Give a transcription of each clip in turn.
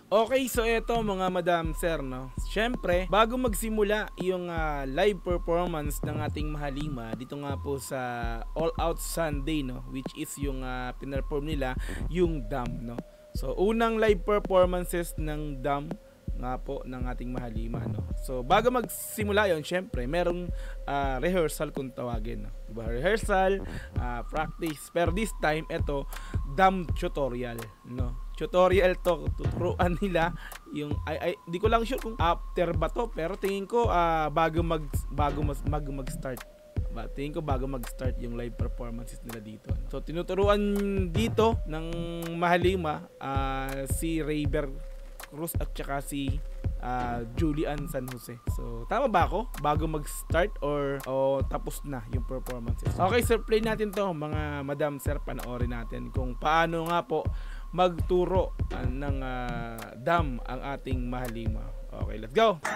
Okay, so eto mga madam sir, no. Syempre, bago magsimula yung live performance ng ating Mahalima dito nga po sa All Out Sunday, no, which is yung pinerform nila yung Dam, no. So unang live performances ng Dam nga po ng ating Mahalima, no. So bago magsimula yon, syempre merong rehearsal kung tawagin, no. Diba? Rehearsal, practice, pero this time eto Dam tutorial, no. Tutorial to, tuturuan nila yung di ko lang sure kung after ba to, pero tingin ko bago mag-start. Tingin ko bago mag-start yung live performances nila dito. So tinuturuan dito ng Mahalima si Rayber Cruz at saka si Julian San Jose. So tama ba ako? Bago mag-start or tapos na yung performances? Okay, sir, play natin to mga madam sir, panoorin natin kung paano nga po magturo ng Dam ang ating Mahalima. Okay, let's go! 5,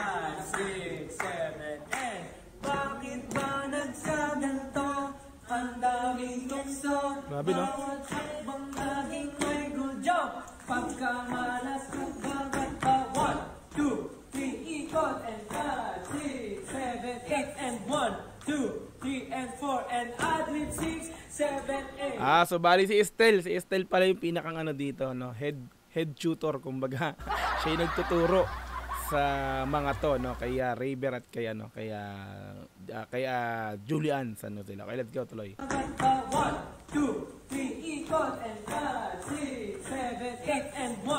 6, 7, 8. Bakit ba nagsaganto? Ang daming tukso. Grabe, no? Bawat hakbang laging may good job. Pagkamalas kagbagat pa. 1, 2, 3, ikot. And 5, 6, 7, 8. And 1, 2, 3, and 4. And ad-lib 6, 7, 8. So bali si Estel pala yung pinakang ano dito, no, head tutor kumbaga. Siya yung nagtuturo sa mga to, no, kaya Rayber at kaya Julian San Jose. Okay, let's go, tuloy. 1, 2, 3, ikot. And 5, 6, 7, 8. And 1,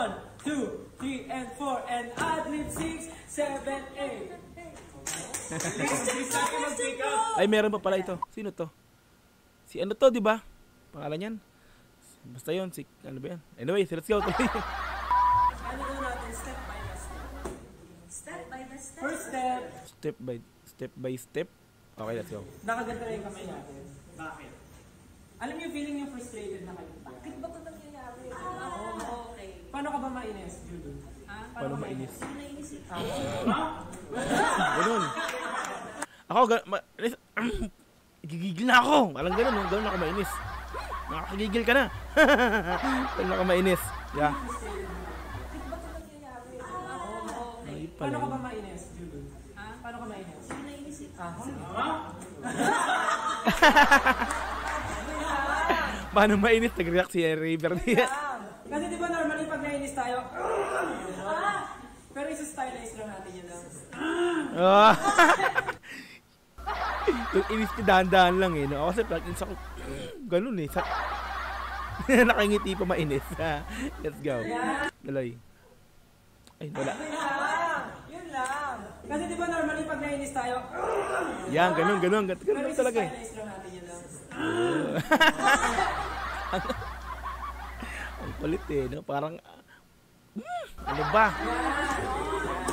2, 3, and 4. And ad-lib 6, 7, 8. Ay, meron pa pala ito. Sino to? Si ano to, di ba? Pangalan niyan? Basta yun, si ano ba yan? Anyway, let's go. Ano daw natin? Step by step. Step by the step. First step. Step by step. Okay, let's go. Nakaganto na yung kamay natin. Bakit? Alam niyo, feeling niyo frustrated na kayo. Bakit ba ito nangyayari? Okay. Paano ka ba mainis, Julie? Paano mainis? Hindi nainisip. Ganun. Ako, gigigil na ako. Parang ganun, ganun ako mainis. Nakakagigil ka na. Ganun ako mainis. Yeah. Bakit ba ito nangyayari? Okay. Paano ka ba mainis, Julie? Paano ka mainis? Hindi nainisip. Paano mainis? Nag-react si Rayber niya. Kasi di ba normally pag nainis tayo, pero isa-stylize lang natin yun lang. Yung inis ni dahan-dahan lang eh, no? Ako kasi pag inis ako, ganun eh. Nakangiti pa mainis. Let's go. Daloy. Ay, wala. Yun lang. Kasi di ba normally pag nainis tayo, yan, ganun pero talaga eh. isa-stylize lang natin yun lang. Ang kulit eh, no? Parang, ano ba?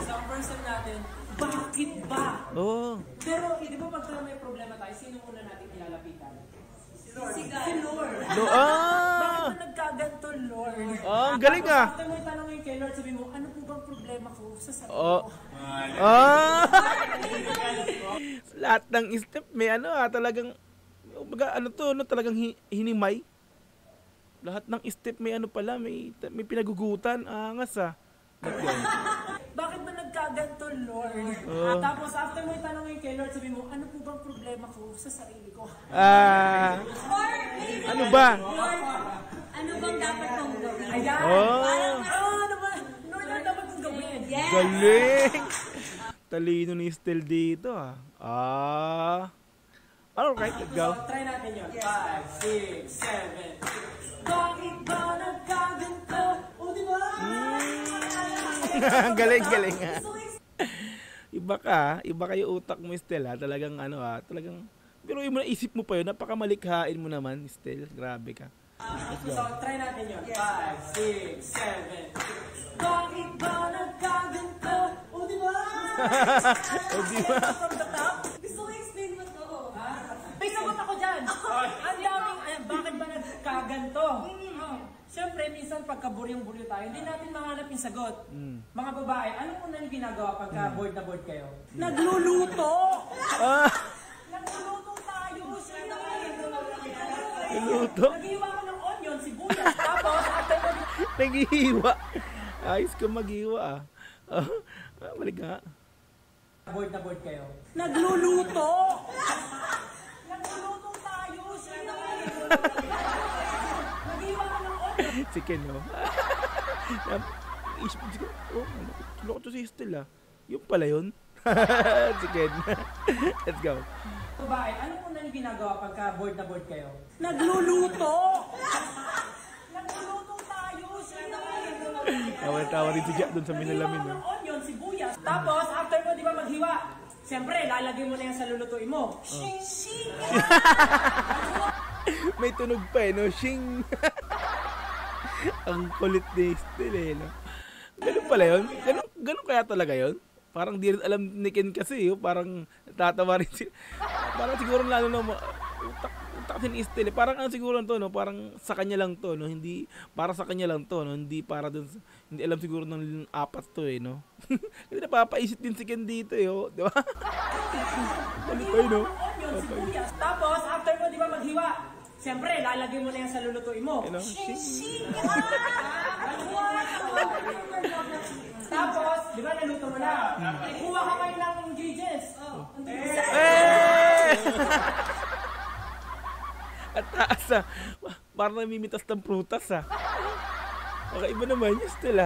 Sa person natin, bakit ba? Oo. Pero, di ba pag may problema tayo, sino muna natin ilalapitan? Si Lord. Si Lord. Bakit ba nagkaganto, Lord? Ang galing ah. After mo itanongin kay Lord, sabi mo, ano po bang problema ko sa sarili Oh. ko? Lahat ng step may talagang talagang hinimay. Lahat ng step may pala, may pinagugutan, angas ah. Bakit ba nagkaganto, Lord? Tapos after mo itanongin kay Lord, sabi mo, ano po bang problema ko sa sarili ko? Ano ba? Ano bang dapat kong gawin? Ayan! Ano ba? Lord, ano dapat kong gawin? Yes! Galing! Talino ni Estel dito ah. Alright, let's go. So, try natin yun. 5, 6, 7. Bakit ba nagkaganto? O, di ba? Galing. Iba kayo utak mo, Estel ha. Talagang talagang, pero yung naisip mo pa yun, napakamalikhain mo naman, Estel. Grabe ka. Let's go. So, try natin yun. 5, 6, 7. Bakit ba nagkaganto? O, di ba? O, di ba? From the top. Gusto ko explain mo to. May sagot ako dyan. Ang daming, bakit ba nagkaganto? Siyempre, minsan pagka-buryong-buryo tayo, hindi natin mahanap yung sagot. Mga babae, ano po na yung ginagawa pagka bored na bored kayo? Nagluluto! Nagluluto tayo! Nagluluto? Naghiwa ko ng onion, sibuyas, tapos after Naghihiwa. Ayos ka maghiwa balik nga. Bored na bored kayo. Nagluluto! Nagluluto tayo. Sino? Nag-iwan ka ng oil. Si Ken, no? Isip ko, loko to si Estelle, Yung pala yun. Si Ken. Let's go. Babae, ano po na yung ginagawa pagka bored na bored kayo? Nagluluto! Nagluluto tayo. Sino? Tawa rin si Jack dun sa minalamin, no? Nag-iwan ka ng onion, sibuyas. Tapos, after mo, di ba maghiwa? Siyempre, lalagay mo na yan sa lulutuin mo. Shing! May tunog pa no? Shing! Ang kulit ni Estelle, no? Ganun pala yun? Ganun kaya talaga yun? Parang di rin alam ni Ken kasi, parang tatawa rin sila. Parang siguro lalo na utak ni Estelle. Parang siguro to, no? Parang sa kanya lang to, no? Hindi, para sa kanya lang to, no? Hindi para dun, hindi alam siguro ng apat to, no? Kasi napapaisip din si Ken dito, di ba? Ano tayo, no? Onion, sibuyas. Tapos, after mo, di ba maghiwa? Siyempre, lalagay mo na yan sa lulutuin mo. Shing! Tapos, di ba naluto mo na? Kuha ka kayo ng ingredients. At taas parang namimitas ng prutas Kakaiba naman yun still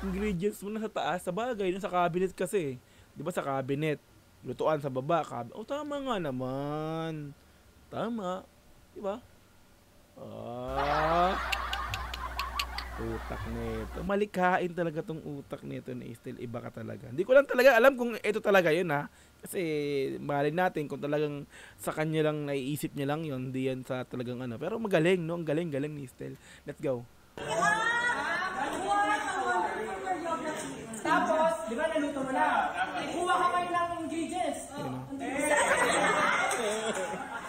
Ingredients mo na sa taas, sa bagay, sa cabinet kasi. Di ba sa cabinet? Lutuan sa baba, tama nga naman. Tama. Di ba? Utak nito. Malikhain talaga tong utak nito ni Estelle. Iba ka talaga. Hindi ko lang talaga alam kung ito talaga yun Kasi mahalin natin kung talagang sa kanya lang naiisip niya lang yun. Hindi yan sa talagang Pero magaling, no? Ang galing ni Estelle. Let's go. Tapos, di ba naluto mo na? Kuha ka kayo ng ingredients.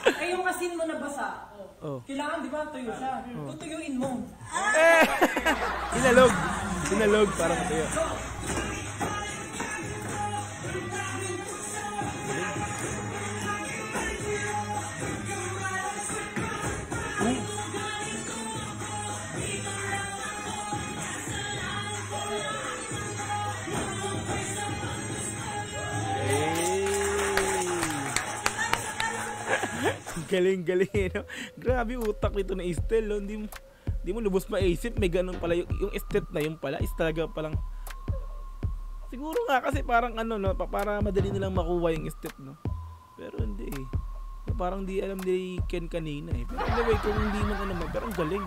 Ay, yung asin mo na basa. Kailangan, di ba, tuyo siya. Tutuyuin mo. Sinalog para matuyo. Galing, no? Grabe utak nito na Estelle, no? Hindi mo lubos maisip, may ganun pala yung step na yun pala, is talaga palang siguro nga kasi parang no, para madali nilang makuha yung step, no? Pero hindi parang di alam ni Ken kanina Pero anyway, kung hindi man pero ang galing.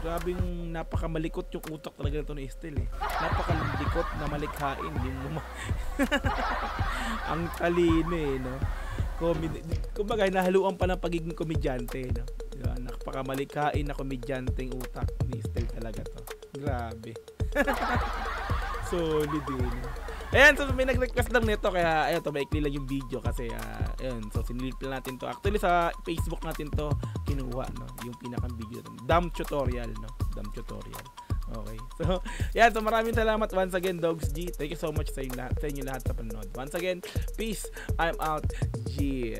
Grabe yung napakamalikot yung utak talaga nito ni Estelle, Napakamalikot na malikhain yung ang talino no? Kumbaga, nahaluan pa ng pagiging komedyante, no? Diba? Napakamalikhain na komedyanteng utak ni Estelle talaga to. Grabe. Solid din. Ayan, so may nag-request lang nito, kaya ayun to, maikli lang yung video kasi ayun, so sinilip lang natin to. Actually sa Facebook natin to kinuha, no? Yung pinakang video. Dumb tutorial, no? Dumb tutorial. Okay. So, yan. So, maraming salamat once again, Dogs G. Thank you so much sa inyo lahat sa panonood. Once again, peace. I'm out. G.